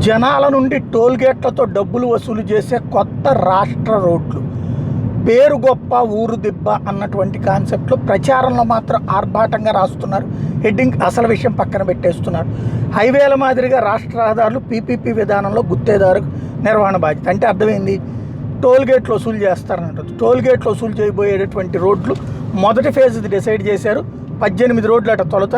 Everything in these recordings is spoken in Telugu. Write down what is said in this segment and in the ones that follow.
జనాల నుండి టోల్గేట్లతో డబ్బులు వసూలు చేసే కొత్త రాష్ట్ర రోడ్లు, పేరు గొప్ప ఊరు దిబ్బ అన్నటువంటి కాన్సెప్ట్లో ప్రచారంలో మాత్రం ఆర్భాటంగా రాస్తున్నారు. హెడ్డింగ్ అసలు విషయం పక్కన పెట్టేస్తున్నారు. హైవేల మాదిరిగా రాష్ట్ర రహదారులు పీపీపీ విధానంలో గుత్తేదారు నిర్వహణ బాధ్యత. అంటే అర్థమైంది, టోల్గేట్లు వసూలు చేస్తారన్నట్టు. టోల్గేట్లు వసూలు చేయబోయేటటువంటి రోడ్లు మొదటి ఫేజ్ డిసైడ్ చేశారు. 18 రోడ్లు అట. తొలుత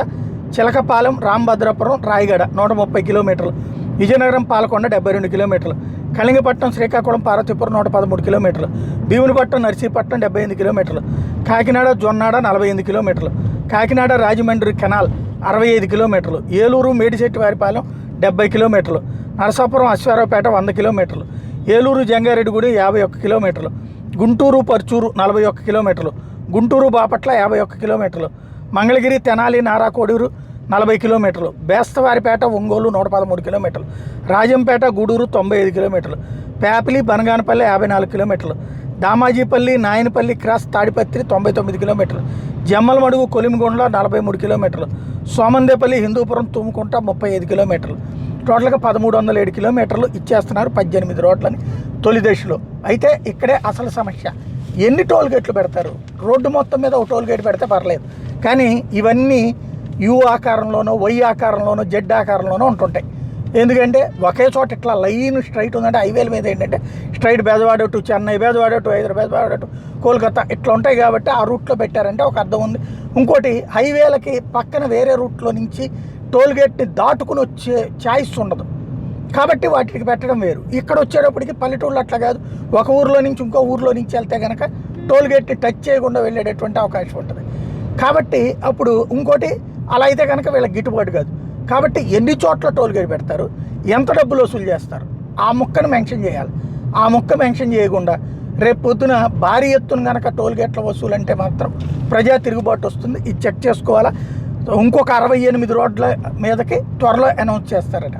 చిలకపాలెం, రామభద్రాపురం, రాయగడ 130 కిలోమీటర్లు, విజయనగరం పాలకొండ 72 కిలోమీటర్లు, కళింగపట్నం, శ్రీకాకుళం, పార్వతీపురం 113 కిలోమీటర్లు, భీమునిపట్నం, నర్సీపట్నం 78 కిలోమీటర్లు, కాకినాడ, జొన్నాడ 48 కిలోమీటర్లు, కాకినాడ రాజమండ్రి కెనాల్ 65 కిలోమీటర్లు, ఏలూరు మేడిశెట్టివారిపాలెం 70 కిలోమీటర్లు, నరసాపురం అశ్వారావుపేట 100 కిలోమీటర్లు, ఏలూరు జంగారెడ్డిగూడి 51 కిలోమీటర్లు, గుంటూరు పర్చూరు 41 కిలోమీటర్లు, గుంటూరు బాపట్ల 51 కిలోమీటర్లు, మంగళగిరి, తెనాలి, నారాకోడూరు 40 కిలోమీటర్లు, బేస్తవారిపేట, ఒంగోలు 113 కిలోమీటర్లు, రాజంపేట, గూడూరు 95 కిలోమీటర్లు, పేపలి, బనగానపల్లి 54 కిలోమీటర్లు, దామాజీపల్లి, నాయనపల్లి క్రాస్ తాడిపత్రి 99 కిలోమీటర్లు, జమ్మలమడుగు, కొలిమిగొండ 43 కిలోమీటర్లు, సోమందేపల్లి, హిందూపురం, తుమ్ముకుంట 35 కిలోమీటర్లు. టోటల్గా 1307 కిలోమీటర్లు ఇచ్చేస్తున్నారు 18 రోడ్లని తొలి దశలో. అయితే ఇక్కడే అసలు సమస్య, ఎన్ని టోల్ గేట్లు పెడతారు? రోడ్డు మొత్తం మీద ఒక టోల్ గేట్ పెడితే పర్లేదు, కానీ ఇవన్నీ యూ ఆకారంలోనో, వై ఆకారంలోనో, జెడ్ ఆకారంలోనో ఉంటుంటాయి. ఎందుకంటే ఒకే చోట ఇట్లా లైన్ స్ట్రైట్ ఉందంటే హైవేల మీద ఏంటంటే straight Bezawada to Chennai, Bezawada to Hyderabad, Bezawada to Kolkata ఇట్లా ఉంటాయి కాబట్టి ఆ రూట్లో పెట్టారంటే ఒక అర్థం ఉంది. ఇంకోటి, హైవేలకి పక్కన వేరే రూట్లో నుంచి టోల్ గేట్ని దాటుకుని వచ్చే ఛాయిస్ ఉండదు కాబట్టి వాటికి పెట్టడం వేరు. ఇక్కడ వచ్చేటప్పటికి పల్లెటూళ్ళు అట్లా కాదు, ఒక ఊరిలో నుంచి ఇంకో ఊరిలో నుంచి వెళ్తే కనుక టోల్ గేట్ని టచ్ చేయకుండా వెళ్ళేటటువంటి అవకాశం ఉంటుంది. కాబట్టి అప్పుడు ఇంకోటి, అలా అయితే కనుక వీళ్ళకి గిట్టుబాటు కాదు. కాబట్టి ఎన్ని చోట్ల టోల్ గేట్ పెడతారు, ఎంత డబ్బులు వసూలు చేస్తారు, ఆ ముక్కను మెన్షన్ చేయాలి. ఆ ముక్క మెన్షన్ చేయకుండా రేపు పొద్దున భారీ ఎత్తున కనుక టోల్ గేట్ల వసూలు అంటే మాత్రం ప్రజా తిరుగుబాటు వస్తుంది. ఇది చెక్ చేసుకోవాలా. ఇంకొక 68 రోడ్ల మీదకి త్వరలో అనౌన్స్ చేస్తారట.